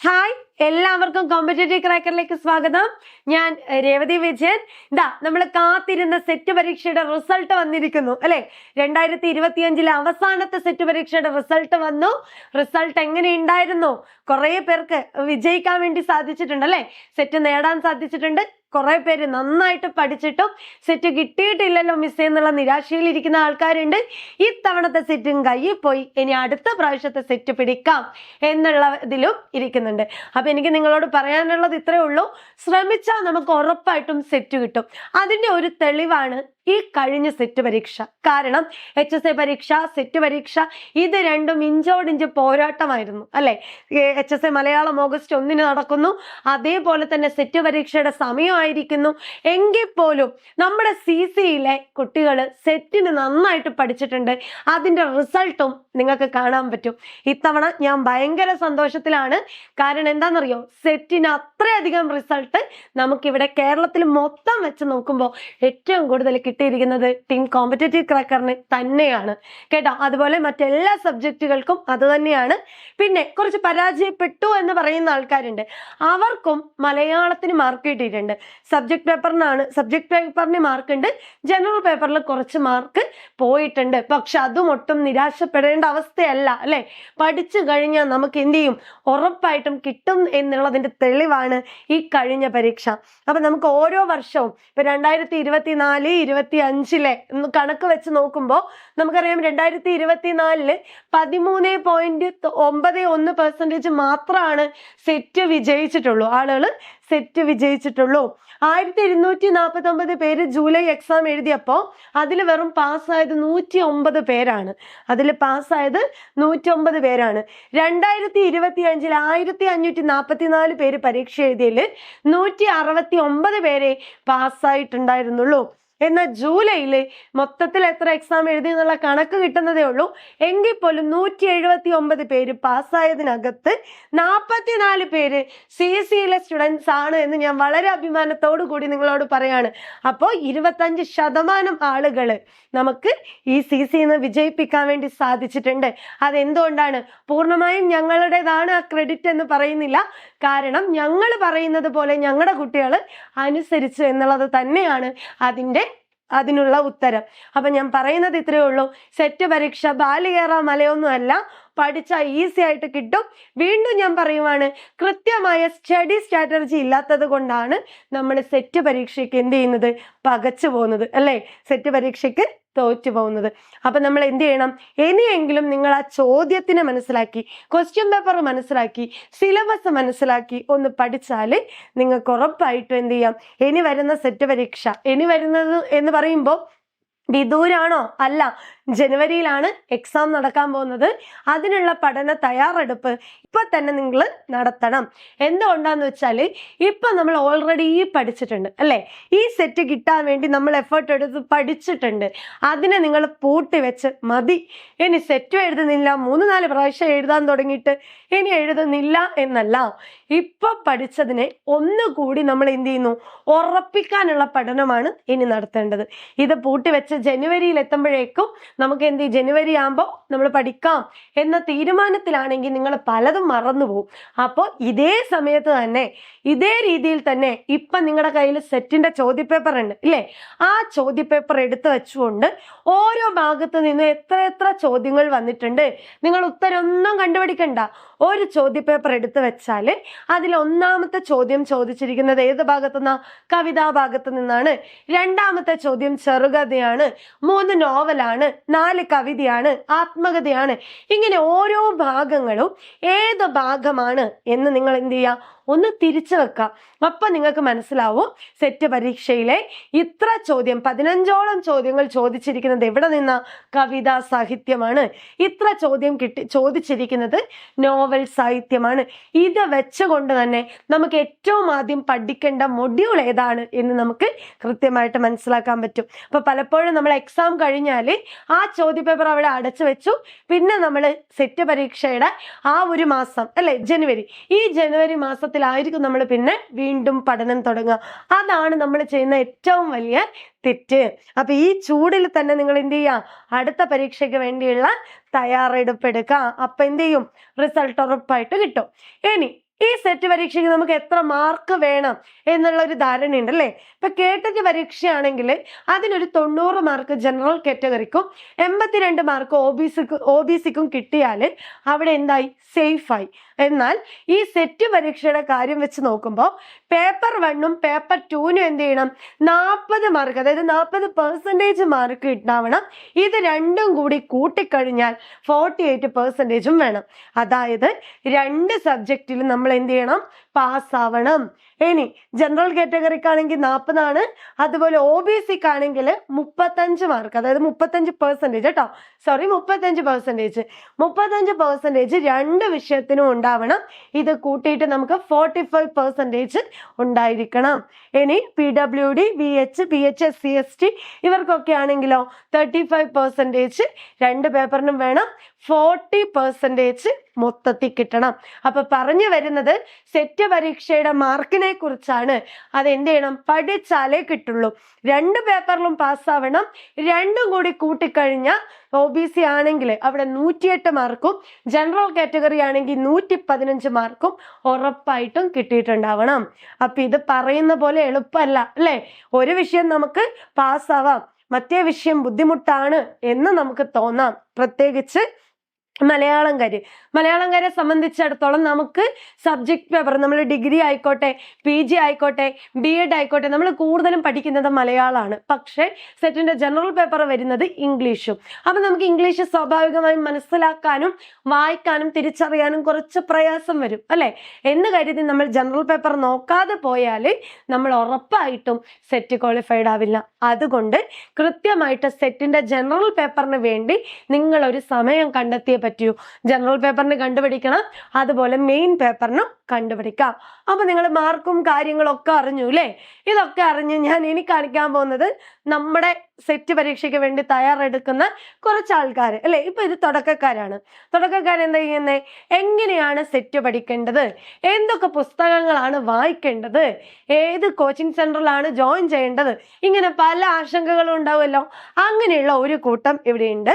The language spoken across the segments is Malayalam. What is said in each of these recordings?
ഹായ്, എല്ലാവർക്കും കോമ്പറ്റേറ്റീവ് ക്രാക്കറിലേക്ക് സ്വാഗതം. ഞാൻ രേവതി വിജയൻ. നമ്മൾ കാത്തിരുന്ന സെറ്റ് പരീക്ഷയുടെ റിസൾട്ട് വന്നിരിക്കുന്നു അല്ലെ. 2025 അവസാനത്തെ സെറ്റ് പരീക്ഷയുടെ റിസൾട്ട് വന്നു. റിസൾട്ട് എങ്ങനെ ഉണ്ടായിരുന്നു? കുറെ പേർക്ക് വിജയിക്കാൻ വേണ്ടി സാധിച്ചിട്ടുണ്ട് അല്ലെ, സെറ്റ് നേടാൻ സാധിച്ചിട്ടുണ്ട്. കുറെ പേര് നന്നായിട്ട് പഠിച്ചിട്ടും സെറ്റ് കിട്ടിയിട്ടില്ലല്ലോ മിസ് എന്നുള്ള നിരാശയിൽ ഇരിക്കുന്ന ആൾക്കാരുണ്ട്. ഇത്തവണത്തെ സെറ്റും കയ്യിൽ പോയി, ഇനി അടുത്ത പ്രാവശ്യത്തെ സെറ്റ് പിടിക്കാം എന്നുള്ളതിലും ഇരിക്കുന്നുണ്ട്. അപ്പൊ എനിക്ക് നിങ്ങളോട് പറയാനുള്ളത് ഇത്രയേ ഉള്ളൂ. ശ്രമിച്ചാൽ നമുക്ക് ഉറപ്പായിട്ടും സെറ്റ് കിട്ടും. അതിന്റെ ഒരു തെളിവാണ് ഈ കഴിഞ്ഞ സെറ്റ് പരീക്ഷ. കാരണം HSA പരീക്ഷ, സെറ്റ് പരീക്ഷ ഇത് രണ്ടും ഇഞ്ചോടിഞ്ച് പോരാട്ടമായിരുന്നു അല്ലെ. HSA മലയാളം ഓഗസ്റ്റ് 1 നടക്കുന്നു, അതേപോലെ തന്നെ സെറ്റ് പരീക്ഷയുടെ സമയമായിരിക്കുന്നു. എങ്കിൽ പോലും നമ്മുടെ CCയിലെ കുട്ടികൾ സെറ്റിന് നന്നായിട്ട് പഠിച്ചിട്ടുണ്ട്. അതിന്റെ റിസൾട്ടും നിങ്ങൾക്ക് കാണാൻ പറ്റും. ഇത്തവണ ഞാൻ ഭയങ്കര സന്തോഷത്തിലാണ്. കാരണം എന്താണെന്നറിയോ, സെറ്റിന് അത്രയധികം റിസൾട്ട് നമുക്കിവിടെ കേരളത്തിൽ മൊത്തം വെച്ച് നോക്കുമ്പോൾ ഏറ്റവും കൂടുതൽ കിട്ടിയിരിക്കുന്നത് ടീം കോമ്പറ്റേറ്റീവ് ക്രാക്കറിന് തന്നെയാണ് കേട്ടോ. അതുപോലെ മറ്റെല്ലാ സബ്ജക്റ്റുകൾക്കും അത് തന്നെയാണ്. പിന്നെ കുറച്ച് പരാജയപ്പെട്ടു എന്ന് പറയുന്ന ആൾക്കാരുണ്ട്, അവർക്കും മലയാളത്തിന് മാർക്ക് കിട്ടിയിട്ടുണ്ട്. സബ്ജക്ട് പേപ്പറിന് മാർക്ക് ഉണ്ട്, ജനറൽ പേപ്പറിൽ കുറച്ച് മാർക്ക് പോയിട്ടുണ്ട്. പക്ഷെ അതും ഒട്ടും നിരാശപ്പെടേണ്ട അവസ്ഥയല്ല അല്ലെ. പഠിച്ചു കഴിഞ്ഞാൽ നമുക്ക് എന്ത് ചെയ്യും, ഉറപ്പായിട്ടും കിട്ടും എന്നുള്ളതിന്റെ തെളിവാണ് ഈ കഴിഞ്ഞ പരീക്ഷ. അപ്പൊ നമുക്ക് ഓരോ വർഷവും ഇപ്പൊ 2024, 2025 കണക്ക് വെച്ച് നോക്കുമ്പോൾ നമുക്കറിയാം 2024 13.91% മാത്രമാണ് സെറ്റ് വിജയിച്ചിട്ടുള്ളൂ, ആളുകൾ സെറ്റ് വിജയിച്ചിട്ടുള്ളൂ. 1249 പേര് ജൂലൈ എക്സാം എഴുതിയപ്പോൾ അതിൽ വെറും പാസ്സായത് 109 പേരാണ്. 109 പേരാണ്. 2025 1544 പേര് പരീക്ഷ എഴുതിയതിൽ 169 പേരെ പാസ്സായിട്ടുണ്ടായിരുന്നുള്ളൂ. എന്നാൽ ജൂലൈയിൽ മൊത്തത്തിൽ എത്ര എക്സാം എഴുതി എന്നുള്ള കണക്ക് കിട്ടുന്നതേ ഉള്ളൂ. എങ്കിൽ പോലും 179 പേര് പാസ്സായതിനകത്ത് 44 പേര് CCയിലെ സ്റ്റുഡൻസ് ആണ് എന്ന് ഞാൻ വളരെ അഭിമാനത്തോടു കൂടി നിങ്ങളോട് പറയാണ്. അപ്പോൾ 25% ആളുകൾ നമുക്ക് ഈ CCന്ന് വിജയിപ്പിക്കാൻ വേണ്ടി സാധിച്ചിട്ടുണ്ട്. അതെന്തുകൊണ്ടാണ്? പൂർണ്ണമായും ഞങ്ങളുടേതാണ് ആ ക്രെഡിറ്റ് എന്ന് പറയുന്നില്ല. കാരണം ഞങ്ങൾ പറയുന്നത് പോലെ ഞങ്ങളുടെ കുട്ടികൾ അനുസരിച്ചു എന്നുള്ളത് തന്നെയാണ് അതിനുള്ള ഉത്തരം. അപ്പൊ ഞാൻ പറയുന്നത് ഇത്രയേ ഉള്ളൂ. സെറ്റ് പരീക്ഷ ബാലികേറ മലയൊന്നും അല്ല, പഠിച്ചാൽ ഈസി ആയിട്ട് കിട്ടും. വീണ്ടും ഞാൻ പറയുവാണ്, കൃത്യമായ സ്റ്റഡി സ്ട്രാറ്റജി ഇല്ലാത്തത് കൊണ്ടാണ് നമ്മൾ സെറ്റ് പരീക്ഷയ്ക്ക് എന്ത് ചെയ്യുന്നത്, പകച്ചു പോകുന്നത് അല്ലേ, സെറ്റ് പരീക്ഷയ്ക്ക് തോറ്റു പോകുന്നത്. അപ്പൊ നമ്മൾ എന്ത് ചെയ്യണം, ഇനിയെങ്കിലും നിങ്ങൾ ആ ചോദ്യത്തിനെ മനസ്സിലാക്കി, ക്വസ്റ്റ്യൻ പേപ്പർ മനസ്സിലാക്കി, സിലബസ് മനസ്സിലാക്കി ഒന്ന് പഠിച്ചാൽ നിങ്ങൾക്ക് ഉറപ്പായിട്ടും എന്ത് ചെയ്യാം, ഇനി വരുന്ന സെറ്റ് പരീക്ഷ, ഇനി വരുന്നത് എന്ന് പറയുമ്പോൾ വിദൂരാണോ? അല്ല, ജനുവരിയിലാണ് എക്സാം നടക്കാൻ പോകുന്നത്. അതിനുള്ള പഠന തയ്യാറെടുപ്പ് ഇപ്പൊ തന്നെ നിങ്ങൾ നടത്തണം. എന്തുകൊണ്ടാന്ന് വെച്ചാൽ ഇപ്പൊ നമ്മൾ ഓൾറെഡി പഠിച്ചിട്ടുണ്ട് അല്ലെ. ഈ സെറ്റ് കിട്ടാൻ വേണ്ടി നമ്മൾ എഫേർട്ട് എടുത്ത് പഠിച്ചിട്ടുണ്ട്. അതിനെ നിങ്ങൾ പൂട്ടി വെച്ച് മതി, ഇനി സെറ്റും എഴുതുന്നില്ല, 3-4 പ്രാവശ്യം എഴുതാൻ തുടങ്ങിയിട്ട് ഇനി എഴുതുന്നില്ല എന്നല്ല. ഇപ്പൊ പഠിച്ചതിനെ ഒന്നുകൂടി നമ്മൾ എന്ത് ചെയ്യുന്നു, ഉറപ്പിക്കാനുള്ള പഠനമാണ് ഇനി നടത്തേണ്ടത്. ഇത് പൂട്ടി വെച്ച് ജനുവരിയിൽ എത്തുമ്പോഴേക്കും നമുക്ക് എന്ത്, ജനുവരി ആകുമ്പോൾ നമ്മൾ പഠിക്കാം എന്ന തീരുമാനത്തിലാണെങ്കിൽ നിങ്ങൾ പലതും മറന്നുപോകും. അപ്പോൾ ഇതേ സമയത്ത് തന്നെ ഇതേ രീതിയിൽ തന്നെ ഇപ്പം നിങ്ങളുടെ കയ്യിൽ സെറ്റിന്റെ ചോദ്യപേപ്പർ ഉണ്ട് ഇല്ലേ, ആ ചോദ്യപേപ്പർ എടുത്തു വെച്ചുകൊണ്ട് ഓരോ ഭാഗത്ത് നിന്ന് എത്ര ചോദ്യങ്ങൾ വന്നിട്ടുണ്ട്, നിങ്ങൾ ഉത്തരമൊന്നും കണ്ടുപിടിക്കണ്ട. ഒരു ചോദ്യപേപ്പർ എടുത്തു വെച്ചാൽ അതിൽ ഒന്നാമത്തെ ചോദ്യം ചോദിച്ചിരിക്കുന്നത് ഏത് ഭാഗത്തുനിന്നാ, കവിതാ ഭാഗത്ത് നിന്നാണ്. രണ്ടാമത്തെ ചോദ്യം ചെറുകഥയാണ്, 3 നോവലാണ്, 4 കവിതയാണ്, ആത്മകഥയാണ്. ഇങ്ങനെ ഓരോ ഭാഗങ്ങളും ഏത് ഭാഗമാണ് എന്ന് നിങ്ങൾ എന്ത് ചെയ്യുക, ഒന്ന് തിരിച്ചു വെക്കാം. അപ്പൊ നിങ്ങൾക്ക് മനസ്സിലാവും സെറ്റ് പരീക്ഷയിലെ ഇത്ര ചോദ്യം, 15ഓളം ചോദ്യങ്ങൾ ചോദിച്ചിരിക്കുന്നത് എവിടെ നിന്നാ, കവിതാ സാഹിത്യമാണ്. ഇത്ര ചോദ്യം ചോദിച്ചിരിക്കുന്നത് നോവൽ സാഹിത്യമാണ്. ഇത് വെച്ചുകൊണ്ട് തന്നെ നമുക്ക് ഏറ്റവും ആദ്യം പഠിക്കേണ്ട മൊഡ്യൂൾ ഏതാണ് എന്ന് നമുക്ക് കൃത്യമായിട്ട് മനസ്സിലാക്കാൻ പറ്റും. അപ്പൊ പലപ്പോഴും നമ്മൾ എക്സാം കഴിഞ്ഞാൽ ആ ചോദ്യപേപ്പർ അവിടെ അടച്ചു വെച്ചു. പിന്നെ നമ്മൾ സെറ്റ് പരീക്ഷയുടെ ആ ഒരു മാസം അല്ലെ, ജനുവരി, ഈ ജനുവരി മാസത്തിലായിരിക്കും നമ്മൾ പിന്നെ വീണ്ടും പഠനം തുടങ്ങുക. അതാണ് നമ്മൾ ചെയ്യുന്ന ഏറ്റവും വലിയ തെറ്റ്. അപ്പൊ ഈ ചൂടിൽ തന്നെ നിങ്ങൾ എന്ത് ചെയ്യാം, അടുത്ത പരീക്ഷയ്ക്ക് വേണ്ടിയുള്ള തയ്യാറെടുപ്പ് എടുക്കുക. അപ്പൊ എന്ത് ചെയ്യും, റിസൾട്ട് ഉറപ്പായിട്ട് കിട്ടും. ഇനി ഈ സെറ്റ് പരീക്ഷയ്ക്ക് നമുക്ക് എത്ര മാർക്ക് വേണം എന്നുള്ള ഒരു ധാരണയുണ്ട് അല്ലേ? ഇപ്പൊ കേട്ടറ്റ് പരീക്ഷയാണെങ്കിൽ അതിനൊരു 90 മാർക്ക് ജനറൽ കാറ്റഗറിക്കും 82 മാർക്ക് ഒ ബി സിക്കും കിട്ടിയാൽ അവിടെ എന്തായി? സേഫായി. എന്നാൽ ഈ സെറ്റ് പരീക്ഷയുടെ കാര്യം വെച്ച് നോക്കുമ്പോൾ പേപ്പർ 1ഉം പേപ്പർ 2നും എന്ത് ചെയ്യണം? 40 മാർക്ക്, അതായത് 40% മാർക്ക് ഉണ്ടാവണം. ഇത് രണ്ടും കൂടി കൂട്ടിക്കഴിഞ്ഞാൽ 48% വേണം. അതായത് 2 സബ്ജക്റ്റിൽ നമ്മൾ എന്ത് ചെയ്യണം? പാസ്സാവണം. ഇനി ജനറൽ കാറ്റഗറിക്കാണെങ്കിൽ 40 ആണ്, അതുപോലെ ഒ.ബി.സിക്കാണെങ്കിൽ 35 മാർക്ക്, അതായത് 35% കേട്ടോ, സോറി 35%. 35% 2 വിഷയത്തിനും ഉണ്ടാവണം. ഇത് കൂട്ടിയിട്ട് നമുക്ക് 45% ഉണ്ടായിരിക്കണം. ഇനി PWD, VH, BH, SC/ST ഇവർക്കൊക്കെ ആണെങ്കിലോ 35% 2 പേപ്പറിനും വേണം. 40% മൊത്തത്തിൽ കിട്ടണം. അപ്പൊ പറഞ്ഞു വരുന്നത് സെറ്റ് പരീക്ഷയുടെ മാർക്കിനെ കുറിച്ചാണ്. അത് എന്ത് ചെയ്യണം? പഠിച്ചാലേ കിട്ടുള്ളൂ. 2 പേപ്പറിലും പാസ്സാവണം. 2ഉം കൂടി കൂട്ടിക്കഴിഞ്ഞാൽ ഒ.ബി.സി ആണെങ്കിൽ അവിടെ 108 മാർക്കും ജനറൽ കാറ്റഗറി ആണെങ്കിൽ 115 മാർക്കും ഉറപ്പായിട്ടും കിട്ടിയിട്ടുണ്ടാവണം. അപ്പൊ ഇത് പറയുന്ന പോലെ എളുപ്പമല്ല അല്ലെ? ഒരു വിഷയം നമുക്ക് പാസ്സാവാം, മറ്റേ വിഷയം ബുദ്ധിമുട്ടാണ് എന്ന് നമുക്ക് തോന്നാം. പ്രത്യേകിച്ച് മലയാളംകാരെ സംബന്ധിച്ചിടത്തോളം നമുക്ക് സബ്ജക്ട് പേപ്പർ, നമ്മൾ ഡിഗ്രി ആയിക്കോട്ടെ, PG ആയിക്കോട്ടെ, B.Ed ആയിക്കോട്ടെ, നമ്മൾ കൂടുതലും പഠിക്കുന്നത് മലയാളമാണ്. പക്ഷേ സെറ്റിന്റെ ജനറൽ പേപ്പർ വരുന്നത് ഇംഗ്ലീഷും. അപ്പൊ നമുക്ക് ഇംഗ്ലീഷ് സ്വാഭാവികമായും മനസ്സിലാക്കാനും വായിക്കാനും തിരിച്ചറിയാനും കുറച്ച് പ്രയാസം വരും അല്ലെ? എന്ന് കരുതി നമ്മൾ ജനറൽ പേപ്പർ നോക്കാതെ പോയാൽ നമ്മൾ ഉറപ്പായിട്ടും സെറ്റ് ക്വാളിഫൈഡ് ആവില്ല. അതുകൊണ്ട് കൃത്യമായിട്ട് സെറ്റിന്റെ ജനറൽ പേപ്പറിന് വേണ്ടി നിങ്ങൾ ഒരു സമയം കണ്ടെത്തിയേ പറ്റൂ. ജനറൽ പേപ്പറിന് കണ്ടുപിടിക്കണം, അതുപോലെ മെയിൻ പേപ്പറിനും കണ്ടുപിടിക്കാം. അപ്പൊ നിങ്ങൾ മാർക്കും കാര്യങ്ങളൊക്കെ അറിഞ്ഞു അല്ലേ? ഇതൊക്കെ അറിഞ്ഞ് ഞാൻ ഇനി കാണിക്കാൻ പോകുന്നത് നമ്മുടെ സെറ്റ് പരീക്ഷയ്ക്ക് വേണ്ടി തയ്യാറെടുക്കുന്ന കുറച്ച് ആൾക്കാർ അല്ലെ? ഇപ്പൊ ഇത് തുടക്കക്കാരാണ്. തുടക്കക്കാരെന്താ ചെയ്യുന്നത്? എങ്ങനെയാണ് സെറ്റ് പഠിക്കേണ്ടത്, എന്തൊക്കെ പുസ്തകങ്ങളാണ് വായിക്കേണ്ടത്, ഏത് കോച്ചിങ് സെന്ററിലാണ് ജോയിൻ ചെയ്യേണ്ടത്, ഇങ്ങനെ പല ആശങ്കകളും ഉണ്ടാവുമല്ലോ. അങ്ങനെയുള്ള ഒരു കൂട്ടം ഇവിടെയുണ്ട്.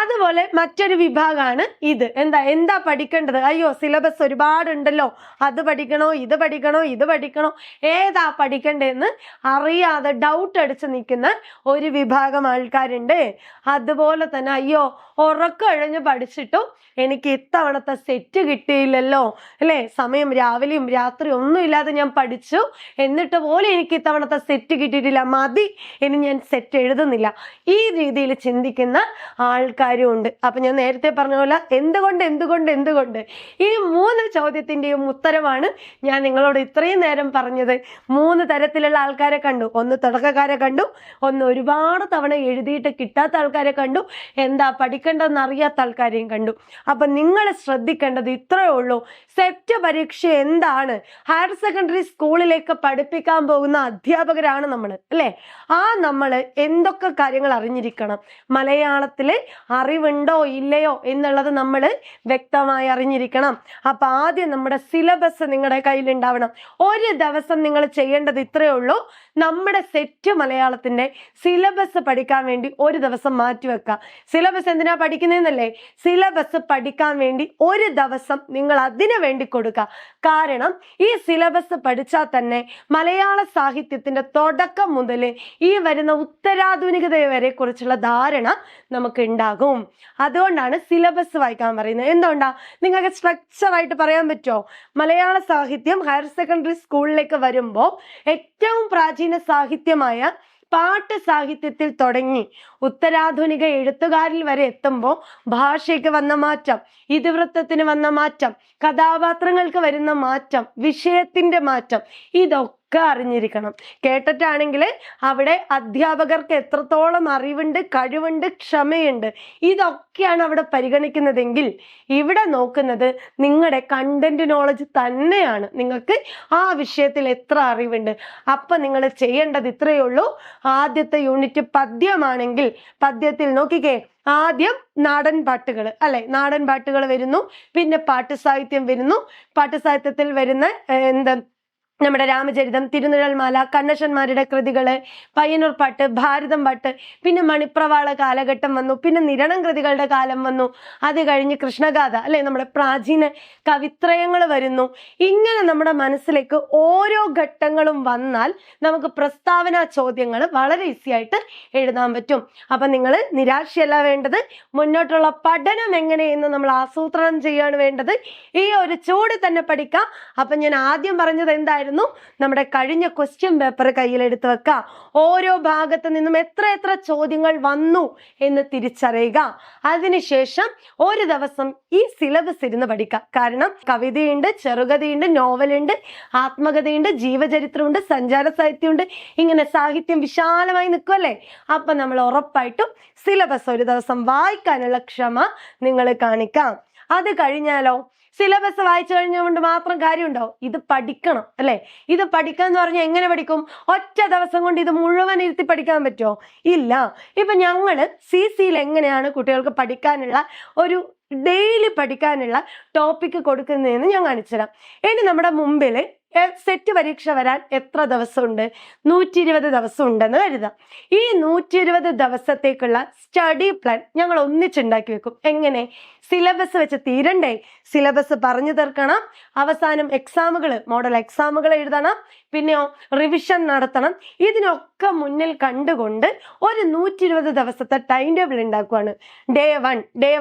അതുപോലെ മറ്റൊരു വിഭാഗമാണ് ഇത്. എന്താ പഠിക്കേണ്ടത്? അയ്യോ സിലബസ് ഒരുപാടുണ്ടല്ലോ, അത് പഠിക്കണോ, ഇത് പഠിക്കണോ, ഏതാ പഠിക്കണ്ടേന്ന് അറിയാതെ ഡൗട്ട് അടിച്ച് നിൽക്കുന്ന ഒരു വിഭാഗം ആൾക്കാരുണ്ട്. അതുപോലെ തന്നെ അയ്യോ ഉറക്കഴിഞ്ഞ് പഠിച്ചിട്ടും എനിക്ക് ഇത്തവണത്തെ സെറ്റ് കിട്ടിയില്ലല്ലോ അല്ലെ? സമയം രാവിലെയും രാത്രി ഒന്നും ഇല്ലാതെ ഞാൻ പഠിച്ചു, എന്നിട്ട് പോലും എനിക്ക് ഇത്തവണത്തെ സെറ്റ് കിട്ടിയിട്ടില്ല, മതി, ഇനി ഞാൻ സെറ്റ് എഴുതുന്നില്ല. ഈ രീതിയിൽ ചിന്തിക്കുന്ന ആൾക്കാരും ഉണ്ട്. അപ്പൊ ഞാൻ നേരത്തെ പറഞ്ഞ പോലെ എന്തുകൊണ്ട് ഈ 3 ചോദ്യത്തിന്റെയും ഉത്തരമാണ് ഞാൻ നിങ്ങളോട് ഇത്രയും നേരം പറഞ്ഞത്. 3 തരത്തിലുള്ള ആൾക്കാരെ കണ്ടു. ഒന്ന് തുടക്കക്കാരെ കണ്ടു, ഒന്ന് ഒരുപാട് തവണ എഴുതിയിട്ട് കിട്ടാത്ത ആൾക്കാരെ കണ്ടു, എന്താ പഠിക്കേണ്ടതെന്ന് അറിയാത്ത ആൾക്കാരെയും കണ്ടു. അപ്പൊ നിങ്ങൾ ശ്രദ്ധിക്കേണ്ടത് ഇത്രയേ ഉള്ളൂ. സെറ്റ് പരീക്ഷ എന്താണ്? ഹയർ സെക്കൻഡറി സ്കൂളിലേക്ക് പഠിപ്പിക്കാൻ പോകുന്ന അധ്യാപകരാണ് നമ്മൾ അല്ലെ? നമ്മൾ എന്തൊക്കെ കാര്യങ്ങൾ അറിഞ്ഞിരിക്കണം, മലയാളത്തില് അറിവുണ്ടോ ഇല്ലയോ എന്നുള്ളത് നമ്മൾ വ്യക്തമായി അറിഞ്ഞിരിക്കണം. അപ്പൊ ആദ്യം നമ്മുടെ സിലബസ് നിങ്ങളുടെ കയ്യിൽ ഉണ്ടാവണം. ഒരു ദിവസം നിങ്ങൾ ചെയ്യേണ്ടത് ഇത്രയേ ഉള്ളൂ. നമ്മുടെ സെറ്റ് മലയാളത്തിന്റെ സിലബസ് പഠിക്കാൻ വേണ്ടി ഒരു ദിവസം മാറ്റിവെക്കുക. സിലബസ് എന്തിനാ പഠിക്കുന്നതെന്നല്ലേ? സിലബസ് പഠിക്കാൻ വേണ്ടി ഒരു ദിവസം നിങ്ങൾ അതിനു വേണ്ടി കൊടുക്കുക. കാരണം ഈ സിലബസ് പഠിച്ചാൽ തന്നെ മലയാള സാഹിത്യത്തിന്റെ തുടക്കം മുതൽ ഈ വരുന്ന ഉത്തരാധുനികത വരെ കുറിച്ചുള്ള ധാരണ നമുക്ക് ഉണ്ടാകും. അതുകൊണ്ടാണ് സിലബസ് വായിക്കാൻ പറയുന്നത്. എന്തുകൊണ്ടാ? നിങ്ങൾക്ക് സ്ട്രക്ചർ ആയിട്ട് പറയാൻ പറ്റുമോ? മലയാള സാഹിത്യം ഹയർ സെക്കൻഡറി സ്കൂളിലേക്ക് വരുമ്പോൾ ഏറ്റവും പ്രാചീന സാഹിത്യമായ പാട്ട് സാഹിത്യത്തിൽ തുടങ്ങി ഉത്തരാധുനിക എഴുത്തുകാരിൽ വരെ എത്തുമ്പോൾ ഭാഷയ്ക്ക് വന്ന മാറ്റം, ഇതിവൃത്തത്തിന് വന്ന മാറ്റം, കഥാപാത്രങ്ങൾക്ക് വരുന്ന മാറ്റം, വിഷയത്തിന്റെ മാറ്റം, ഇതൊക്കെ അറിഞ്ഞിരിക്കണം. കേട്ടിട്ടാണെങ്കിൽ അവിടെ അധ്യാപകർക്ക് എത്രത്തോളം അറിവുണ്ട്, കഴിവുണ്ട്, ക്ഷമയുണ്ട്, ഇതൊക്കെയാണ് അവിടെ പരിഗണിക്കുന്നതെങ്കിൽ ഇവിടെ നോക്കുന്നത് നിങ്ങളുടെ കണ്ടന്റ് നോളജ് തന്നെയാണ്. നിങ്ങൾക്ക് ആ വിഷയത്തിൽ എത്ര അറിവുണ്ട്. അപ്പൊ നിങ്ങൾ ചെയ്യേണ്ടത് ഇത്രയേ ഉള്ളൂ. ആദ്യത്തെ യൂണിറ്റ് പദ്യമാണെങ്കിൽ പദ്യത്തിൽ നോക്കിക്കേ, ആദ്യം നാടൻ പാട്ടുകൾ അല്ലെ? നാടൻ പാട്ടുകൾ വരുന്നു, പിന്നെ പാട്ടുസാഹിത്യം വരുന്നു. പാട്ടുസാഹിത്യത്തിൽ വരുന്ന നമ്മുടെ രാമചരിതം, തിരുനിഴൽമാല, കണ്ണശന്മാരുടെ കൃതികള്, പയ്യന്നൂർ പാട്ട്, ഭാരതം പാട്ട്, പിന്നെ മണിപ്രവാള കാലഘട്ടം വന്നു, പിന്നെ നിരണം കൃതികളുടെ കാലം വന്നു, അത് കഴിഞ്ഞ് കൃഷ്ണഗാഥ അല്ലെ, നമ്മുടെ പ്രാചീന കവിത്രയങ്ങൾ വരുന്നു. ഇങ്ങനെ നമ്മുടെ മനസ്സിലേക്ക് ഓരോ ഘട്ടങ്ങളും വന്നാൽ നമുക്ക് പ്രസ്താവന ചോദ്യങ്ങൾ വളരെ ഈസി ആയിട്ട് എഴുതാൻ പറ്റും. അപ്പൊ നിങ്ങൾ നിരാശയല്ല വേണ്ടത്, മുന്നോട്ടുള്ള പഠനം എങ്ങനെയെന്ന് നമ്മൾ ആസൂത്രണം ചെയ്യാണ് വേണ്ടത്. ഈ ഒരു ചൂട് തന്നെ പഠിക്കാം. അപ്പൊ ഞാൻ ആദ്യം പറഞ്ഞത് എന്തായിരുന്നു? നമ്മുടെ കഴിഞ്ഞ ക്വസ്റ്റ്യൻ പേപ്പർ കയ്യിലെടുത്ത് വെക്കുക. ഓരോ ഭാഗത്ത് നിന്നും എത്ര ചോദ്യങ്ങൾ വന്നു എന്ന് തിരിച്ചറിയുക. അതിനുശേഷം ഒരു ദിവസം ഈ സിലബസ് ഇരുന്ന് പഠിക്കാം. കാരണം കവിതയുണ്ട്, ചെറുകഥയുണ്ട്, നോവലുണ്ട്, ആത്മകഥയുണ്ട്, ജീവചരിത്രമുണ്ട്, സഞ്ചാര സാഹിത്യമുണ്ട്. ഇങ്ങനെ സാഹിത്യം വിശാലമായി നിൽക്കുമല്ലേ. അപ്പൊ നമ്മൾ ഉറപ്പായിട്ടും സിലബസ് ഒരു ദിവസം വായിക്കാനുള്ള ക്ഷമ നിങ്ങൾ കാണിക്കാം. അത് കഴിഞ്ഞാലോ, സിലബസ് വായിച്ചു കഴിഞ്ഞുകൊണ്ട് മാത്രം കാര്യമുണ്ടോ? ഇത് പഠിക്കണം അല്ലെ. ഇത് പഠിക്കുക എന്ന് പറഞ്ഞാൽ എങ്ങനെ പഠിക്കും? ഒറ്റ ദിവസം കൊണ്ട് ഇത് മുഴുവൻ ഇരുത്തി പഠിക്കാൻ പറ്റുമോ? ഇല്ല. ഇപ്പൊ ഞങ്ങള് CCയിൽ എങ്ങനെയാണ് കുട്ടികൾക്ക് പഠിക്കാനുള്ള ഒരു ഡെയിലി പഠിക്കാനുള്ള ടോപ്പിക്ക് കൊടുക്കുന്നതെന്ന് ഞാൻ കാണിച്ചുതരാം. ഇനി നമ്മുടെ മുമ്പില് സെറ്റ് പരീക്ഷ വരാൻ എത്ര ദിവസമുണ്ട്? 120 ദിവസം ഉണ്ടെന്ന് കരുതാം. ഈ 120 ദിവസത്തേക്കുള്ള സ്റ്റഡി പ്ലാൻ ഞങ്ങൾ ഒന്നിച്ചുണ്ടാക്കി വെക്കും. എങ്ങനെ? സിലബസ് വെച്ച് തീരണ്ടേ? സിലബസ് പറഞ്ഞു തീർക്കണം. അവസാനം എക്സാമുകൾ, മോഡൽ എക്സാമുകൾ എഴുതണം. പിന്നെയോ റിവിഷൻ നടത്തണം. ഇതിനൊക്കെ മുന്നിൽ കണ്ടുകൊണ്ട് ഒരു 120 ദിവസത്തെ ടൈം ടേബിൾ ഉണ്ടാക്കുവാണ്. ഡേ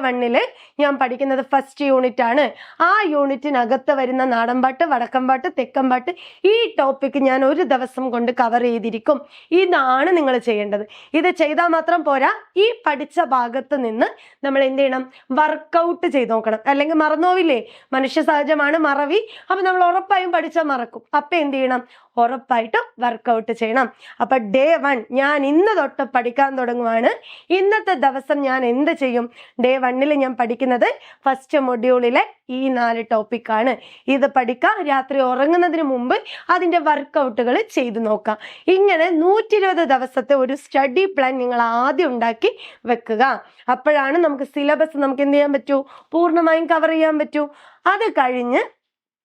1 ഞാൻ പഠിക്കുന്നത് ഫസ്റ്റ് യൂണിറ്റ് ആണ്. ആ യൂണിറ്റിനകത്ത് വരുന്ന നാടൻപാട്ട്, വടക്കൻപാട്ട്, തെക്കൻപാട്ട്, ഈ ടോപ്പിക്ക് ഞാൻ ഒരു ദിവസം കൊണ്ട് കവർ ചെയ്തിരിക്കും. ഇതാണ് നിങ്ങൾ ചെയ്യേണ്ടത്. ഇത് ചെയ്താൽ മാത്രം പോരാ. ഈ പഠിച്ച ഭാഗത്ത് നിന്ന് നമ്മൾ എന്ത് ചെയ്യണം? വർക്കൗട്ട് ചെയ്ത് നോക്കണം. അല്ലെങ്കിൽ മറന്നോവില്ലേ? മനുഷ്യ സഹജമാണ് മറവി. അപ്പൊ നമ്മൾ ഉറപ്പായും പഠിച്ചാൽ മറക്കും. അപ്പൊ എന്ത് ചെയ്യണം? ഉറപ്പായിട്ടും വർക്കൗട്ട് ചെയ്യണം. അപ്പൊ ഡേ 1 ഞാൻ ഇന്ന് തൊട്ട് പഠിക്കാൻ തുടങ്ങുവാണ്. ഇന്നത്തെ ദിവസം ഞാൻ എന്ത് ചെയ്യും? ഡേ 1 ഞാൻ പഠിക്കുന്നത് ഫസ്റ്റ് മൊഡ്യൂളിലെ ഈ 4 ടോപ്പിക്കാണ്. ഇത് പഠിക്കാം. രാത്രി ഉറങ്ങുന്നതിന് മുമ്പ് അതിന്റെ വർക്കൗട്ടുകൾ ചെയ്തു നോക്കാം. ഇങ്ങനെ 120 ദിവസത്തെ ഒരു സ്റ്റഡി പ്ലാൻ നിങ്ങൾ ആദ്യം ഉണ്ടാക്കി വെക്കുക. അപ്പോഴാണ് നമുക്ക് സിലബസ് നമുക്ക് എന്ത് ചെയ്യാൻ പറ്റൂ? പൂർണ്ണമായും കവർ ചെയ്യാൻ പറ്റൂ. അത് കഴിഞ്ഞ്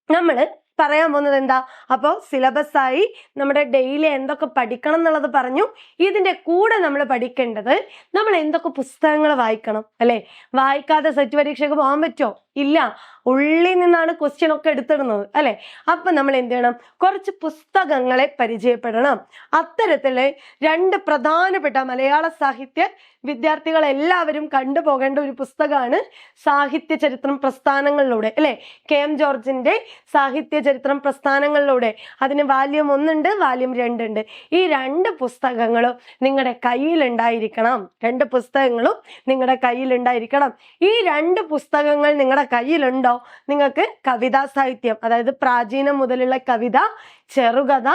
നമ്മൾ പറയാൻ പോകുന്നത് എന്താ? അപ്പോൾ സിലബസ് ആയി നമ്മുടെ ഡെയിലി എന്തൊക്കെ പഠിക്കണം എന്നുള്ളത് പറഞ്ഞു. ഇതിന്റെ കൂടെ നമ്മൾ പഠിക്കേണ്ടത് നമ്മൾ എന്തൊക്കെ പുസ്തകങ്ങൾ വായിക്കണം അല്ലെ. വായിക്കാതെ സെറ്റ് പരീക്ഷയ്ക്ക് പോകാൻ പറ്റുമോ? ഇല്ല. ഉള്ളിൽ നിന്നാണ് ക്വസ്റ്റ്യൻ ഒക്കെ എടുത്തിടുന്നത് അല്ലെ. അപ്പൊ നമ്മൾ എന്ത് ചെയ്യണം? കുറച്ച് പുസ്തകങ്ങളെ പരിചയപ്പെടണം. അത്തരത്തില് 2 പ്രധാനപ്പെട്ട മലയാള സാഹിത്യ വിദ്യാർത്ഥികൾ എല്ലാവരും കണ്ടുപോകേണ്ട ഒരു പുസ്തകമാണ് സാഹിത്യ ചരിത്രം പ്രസ്ഥാനങ്ങളിലൂടെ അല്ലെ. KM ജോർജിന്റെ സാഹിത്യ ചരിത്രം പ്രസ്ഥാനങ്ങളിലൂടെ. അതിന് വാല്യം 1 ഉണ്ട്, വാല്യം 2 ഉണ്ട്. ഈ 2 പുസ്തകങ്ങളും നിങ്ങളുടെ കയ്യിലുണ്ടായിരിക്കണം. 2 പുസ്തകങ്ങളും നിങ്ങളുടെ കയ്യിലുണ്ടായിരിക്കണം. ഈ 2 പുസ്തകങ്ങൾ നിങ്ങളുടെ കയ്യിലുണ്ടോ? നിങ്ങൾക്ക് കവിതാ സാഹിത്യം, അതായത് പ്രാചീനം മുതലുള്ള കവിത, ചെറുകഥ,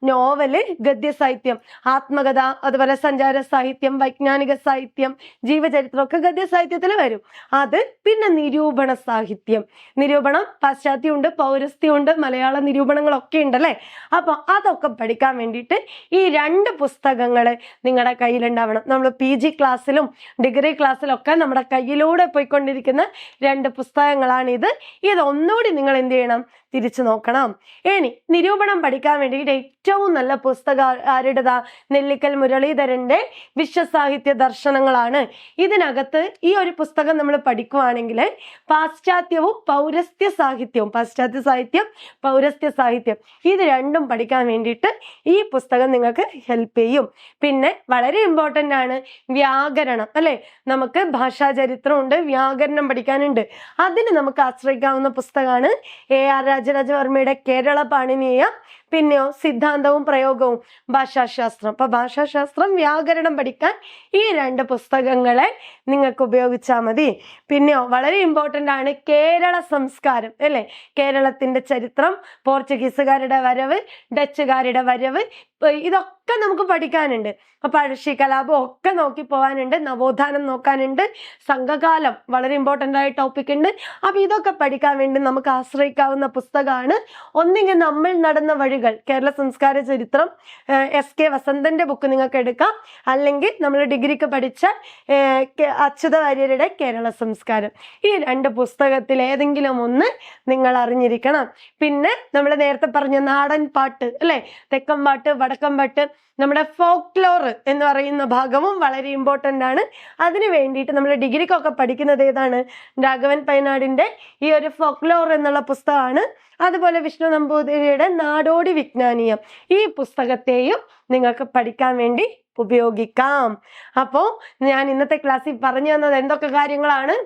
നോവല്, ഗദ്യ സാഹിത്യം, ആത്മകഥ, അതുപോലെ സഞ്ചാര സാഹിത്യം, വൈജ്ഞാനിക സാഹിത്യം, ജീവചരിത്രം ഒക്കെ ഗദ്യ സാഹിത്യത്തിൽ വരും. അത് പിന്നെ നിരൂപണ സാഹിത്യം, നിരൂപണം പാശ്ചാത്യമുണ്ട്, പൗരസ്ത്യമുണ്ട്, മലയാള നിരൂപണങ്ങളൊക്കെ ഉണ്ടല്ലേ. അപ്പൊ അതൊക്കെ പഠിക്കാൻ വേണ്ടിയിട്ട് ഈ 2 പുസ്തകങ്ങൾ നിങ്ങളുടെ കയ്യിലുണ്ടാവണം. നമ്മൾ PG ക്ലാസ്സിലും ഡിഗ്രി ക്ലാസ്സിലും ഒക്കെ നമ്മുടെ കയ്യിലൂടെ പോയിക്കൊണ്ടിരിക്കുന്ന 2 പുസ്തകങ്ങളാണിത്. ഇതൊന്നുകൂടി നിങ്ങൾ എന്ത് ചെയ്യണം? തിരിച്ചു നോക്കണം. ഇനി നിരൂപണം പഠിക്കാൻ വേണ്ടിയിട്ട് ഏറ്റവും നല്ല പുസ്തകം ആരുടേതാ? നെല്ലിക്കൽ മുരളീധരന്റെ വിശ്വസാഹിത്യ ദർശനങ്ങളാണ്. ഇതിനകത്ത് ഈ ഒരു പുസ്തകം നമ്മൾ പഠിക്കുവാണെങ്കിൽ പാശ്ചാത്യവും പൗരസ്ത്യ സാഹിത്യവും, പാശ്ചാത്യ സാഹിത്യം, പൗരസ്ത്യ സാഹിത്യം, ഇത് രണ്ടും പഠിക്കാൻ വേണ്ടിയിട്ട് ഈ പുസ്തകം നിങ്ങൾക്ക് ഹെൽപ്പ് ചെയ്യും. പിന്നെ വളരെ ഇമ്പോർട്ടൻ്റ് ആണ് വ്യാകരണം അല്ലെ. നമുക്ക് ഭാഷാചരിത്രം ഉണ്ട്, വ്യാകരണം പഠിക്കാനുണ്ട്. അതിന് നമുക്ക് ആശ്രയിക്കാവുന്ന പുസ്തകമാണ് AR രാജരാജവർമ്മയുടെ കേരള പാണിനീയം. പിന്നെയോ സിദ്ധാന്തവും പ്രയോഗവും, ഭാഷാശാസ്ത്രം. അപ്പൊ ഭാഷാശാസ്ത്രം, വ്യാകരണം പഠിക്കാൻ ഈ 2 പുസ്തകങ്ങളെ നിങ്ങൾക്ക് ഉപയോഗിച്ചാൽ മതി. പിന്നെയോ വളരെ ഇമ്പോർട്ടൻ്റ് ആണ് കേരള സംസ്കാരം അല്ലെ. കേരളത്തിന്റെ ചരിത്രം, പോർച്ചുഗീസുകാരുടെ വരവ്, ഡച്ചുകാരുടെ വരവ്, ഇതൊക്കെ നമുക്ക് പഠിക്കാനുണ്ട്. പഴശ്ശി കലാപം ഒക്കെ നോക്കി പോകാനുണ്ട്, നവോത്ഥാനം നോക്കാനുണ്ട്, സംഘകാലം വളരെ ഇമ്പോർട്ടൻ്റ് ആയ ടോപ്പിക് ഉണ്ട്. അപ്പൊ ഇതൊക്കെ പഠിക്കാൻ വേണ്ടി നമുക്ക് ആശ്രയിക്കാവുന്ന പുസ്തകമാണ് ഒന്നെങ്കിൽ നമ്മൾ നടന്ന വഴികൾ ബുക്കുകൾ, കേരള സംസ്കാര ചരിത്രം, SK വസന്തന്റെ ബുക്ക് നിങ്ങൾക്ക് എടുക്കാം. അല്ലെങ്കിൽ നമ്മൾ ഡിഗ്രിക്ക് പഠിച്ച അച്യുത വാര്യരുടെ കേരള സംസ്കാരം. ഈ 2 പുസ്തകത്തിൽ ഏതെങ്കിലും ഒന്ന് നിങ്ങൾ അറിഞ്ഞിരിക്കണം. പിന്നെ നമ്മൾ നേരത്തെ പറഞ്ഞ നാടൻ പാട്ട് അല്ലെ, തെക്കൻ പാട്ട്, വടക്കൻ പാട്ട്, നമ്മുടെ ഫോക്ലോർ എന്ന് പറയുന്ന ഭാഗവും വളരെ ഇമ്പോർട്ടൻ്റ് ആണ്. അതിന് വേണ്ടിയിട്ട് നമ്മൾ ഡിഗ്രിക്കൊക്കെ പഠിക്കുന്നത് ഏതാണ്? രാഘവൻ പൈനാടിന്റെ ഈ ഒരു ഫോക്ലോർ എന്നുള്ള പുസ്തകമാണ്. അതുപോലെ വിഷ്ണു നമ്പൂതിരിയുടെ നാടോടി വിജ്ഞാനീയം, ഈ പുസ്തകത്തെയും നിങ്ങൾക്ക് പഠിക്കാൻ വേണ്ടി ഉപയോഗിക്കാം. അപ്പോൾ ഞാൻ ഇന്നത്തെ ക്ലാസ്സിൽ പറഞ്ഞു തന്നത് എന്തൊക്കെ കാര്യങ്ങളാണ്?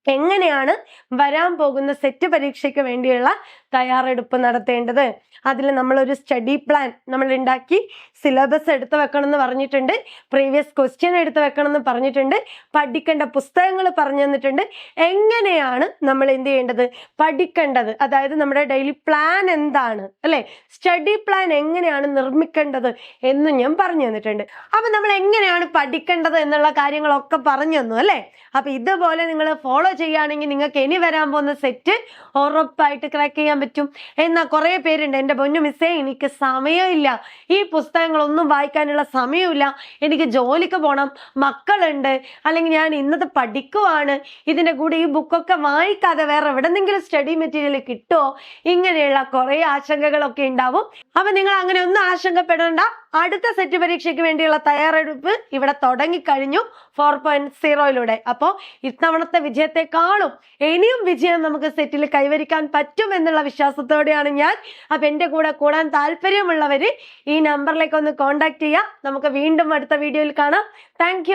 എങ്ങനെയാണ് വരാൻ പോകുന്ന സെറ്റ് പരീക്ഷയ്ക്ക് വേണ്ടിയുള്ള തയ്യാറെടുപ്പ് നടത്തേണ്ടത്, അതിൽ നമ്മളൊരു സ്റ്റഡി പ്ലാൻ നമ്മൾ ഉണ്ടാക്കി സിലബസ് എടുത്തു വെക്കണം എന്ന് പറഞ്ഞിട്ടുണ്ട്, പ്രീവിയസ് ക്വസ്റ്റ്യൻ എടുത്തു വെക്കണം എന്ന് പറഞ്ഞിട്ടുണ്ട്, പഠിക്കേണ്ട പുസ്തകങ്ങൾ പറഞ്ഞു തന്നിട്ടുണ്ട്, എങ്ങനെയാണ് നമ്മൾ എന്ത് ചെയ്യേണ്ടത്, പഠിക്കേണ്ടത്, അതായത് നമ്മുടെ ഡെയിലി പ്ലാൻ എന്താണ് അല്ലെ, സ്റ്റഡി പ്ലാൻ എങ്ങനെയാണ് നിർമ്മിക്കേണ്ടത് എന്ന് ഞാൻ പറഞ്ഞു തന്നിട്ടുണ്ട്. അപ്പൊ നമ്മൾ എങ്ങനെയാണ് പഠിക്കേണ്ടത് എന്നുള്ള കാര്യങ്ങളൊക്കെ പറഞ്ഞു തന്നു അല്ലെ. അപ്പൊ ഇതുപോലെ നിങ്ങൾ ഫോളോ ചെയ്യുകയാണെങ്കിൽ നിങ്ങൾക്ക് ഇനി വരാൻ പോകുന്ന സെറ്റ് ഉറപ്പായിട്ട് ക്രാക്ക് ചെയ്യാൻ പറ്റും. എന്നാൽ കുറെ പേരുണ്ട്, എൻ്റെ പൊന്നു മിസ്സേ എനിക്ക് സമയമില്ല, ഈ പുസ്തകങ്ങളൊന്നും വായിക്കാനുള്ള സമയമില്ല, എനിക്ക് ജോലിക്ക് പോകണം, മക്കളുണ്ട്, അല്ലെങ്കിൽ ഞാൻ ഇന്നത്തെ പഠിക്കുവാണ്, ഇതിൻ്റെ കൂടെ ഈ ബുക്കൊക്കെ വായിക്കാതെ വേറെ എവിടെന്നെങ്കിലും സ്റ്റഡി മെറ്റീരിയൽ കിട്ടുമോ, ഇങ്ങനെയുള്ള കുറെ ആശങ്കകളൊക്കെ ഉണ്ടാവും. അപ്പൊ നിങ്ങൾ അങ്ങനെ ഒന്നും ആശങ്കപ്പെടേണ്ട. അടുത്ത സെറ്റ് പരീക്ഷയ്ക്ക് വേണ്ടിയുള്ള തയ്യാറെടുപ്പ് ഇവിടെ തുടങ്ങിക്കഴിഞ്ഞു 4.0യിലൂടെ. അപ്പോൾ ഇത്തവണത്തെ വിജയത്തെക്കാളും ഇനിയും വിജയം നമുക്ക് സെറ്റിൽ കൈവരിക്കാൻ പറ്റും എന്നുള്ള വിശ്വാസത്തോടെയാണ് ഞാൻ. അപ്പൊ എൻ്റെ കൂടെ കൂടാൻ താല്പര്യമുള്ളവര് ഈ നമ്പറിലേക്ക് ഒന്ന് കോണ്ടാക്ട് ചെയ്യാം. നമുക്ക് വീണ്ടും അടുത്ത വീഡിയോയിൽ കാണാം. താങ്ക്